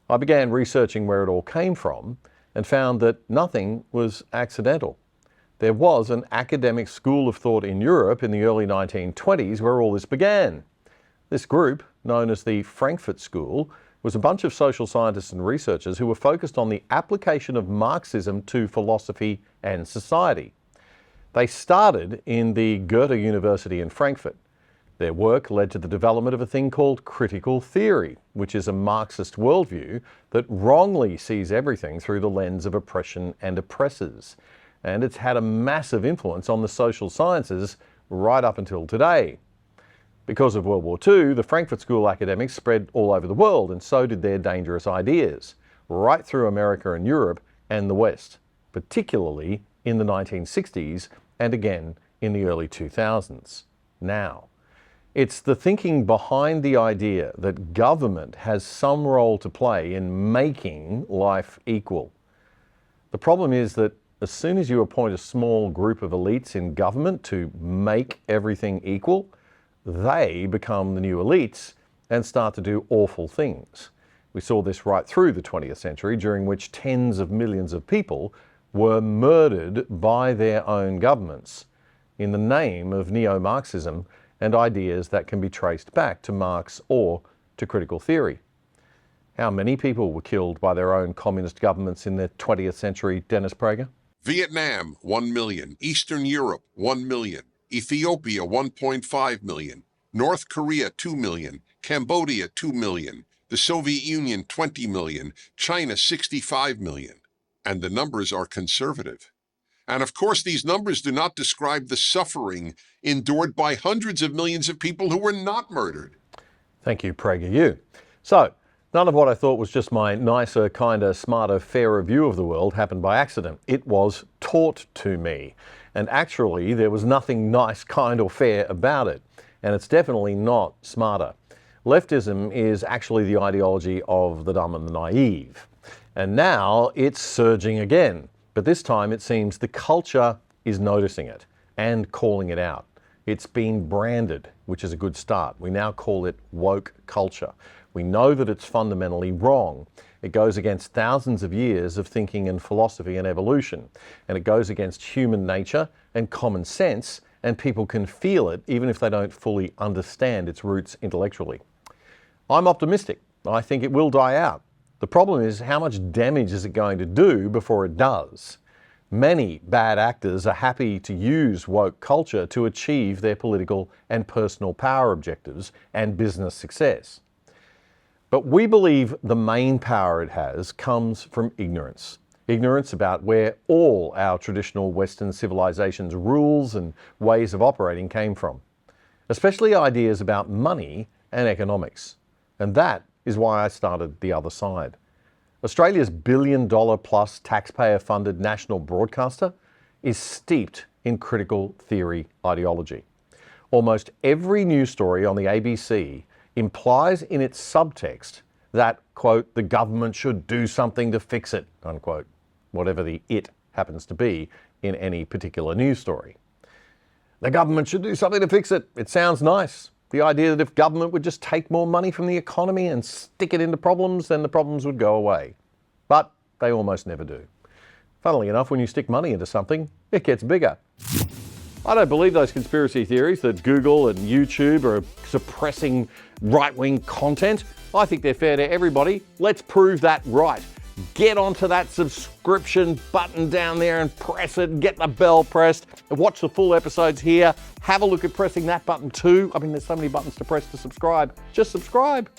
I began researching where it all came from and found that nothing was accidental. There was an academic school of thought in Europe in the early 1920s where all this began. This group, known as the Frankfurt School, was a bunch of social scientists and researchers who were focused on the application of Marxism to philosophy and society. They started in the Goethe University in Frankfurt. Their work led to the development of a thing called critical theory, which is a Marxist worldview that wrongly sees everything through the lens of oppression and oppressors. And it's had a massive influence on the social sciences right up until today. Because of World War II, the Frankfurt School academics spread all over the world, and so did their dangerous ideas, right through America and Europe and the West, particularly in the 1960s and again in the early 2000s. Now, it's the thinking behind the idea that government has some role to play in making life equal. The problem is that as soon as you appoint a small group of elites in government to make everything equal, they become the new elites and start to do awful things. We saw this right through the 20th century, during which tens of millions of people were murdered by their own governments in the name of neo-Marxism and ideas that can be traced back to Marx or to critical theory. How many people were killed by their own communist governments in the 20th century, Dennis Prager? Vietnam, 1 million. Eastern Europe, 1 million. Ethiopia, 1.5 million. North Korea, 2 million. Cambodia, 2 million. The Soviet Union, 20 million. China, 65 million. And the numbers are conservative. And of course, these numbers do not describe the suffering endured by hundreds of millions of people who were not murdered. Thank you, PragerU. So, none of what I thought was just my nicer, kinder, smarter, fairer view of the world happened by accident. It was taught to me. And actually, there was nothing nice, kind, or fair about it. And it's definitely not smarter. Leftism is actually the ideology of the dumb and the naive. And now it's surging again. But this time it seems the culture is noticing it and calling it out. It's been branded, which is a good start. We now call it woke culture. We know that it's fundamentally wrong. It goes against thousands of years of thinking and philosophy and evolution. And it goes against human nature and common sense, and people can feel it even if they don't fully understand its roots intellectually. I'm optimistic. I think it will die out. The problem is, how much damage is it going to do before it does? Many bad actors are happy to use woke culture to achieve their political and personal power objectives and business success. But we believe the main power it has comes from ignorance. Ignorance about where all our traditional Western civilization's rules and ways of operating came from, especially ideas about money and economics. And that is why I started The Other Side. Australia's billion-dollar-plus taxpayer-funded national broadcaster is steeped in critical theory ideology. Almost every news story on the ABC implies in its subtext that, quote, the government should do something to fix it, unquote, whatever the it happens to be in any particular news story. The government should do something to fix it. It sounds nice. The idea that if government would just take more money from the economy and stick it into problems, then the problems would go away. But they almost never do. Funnily enough, when you stick money into something, it gets bigger. I don't believe those conspiracy theories that Google and YouTube are suppressing right-wing content. I think they're fair to everybody. Let's prove that right. Get onto that subscription button down there and press it, get the bell pressed, and watch the full episodes here. Have a look at pressing that button too. I mean, there's so many buttons to press to subscribe. Just subscribe.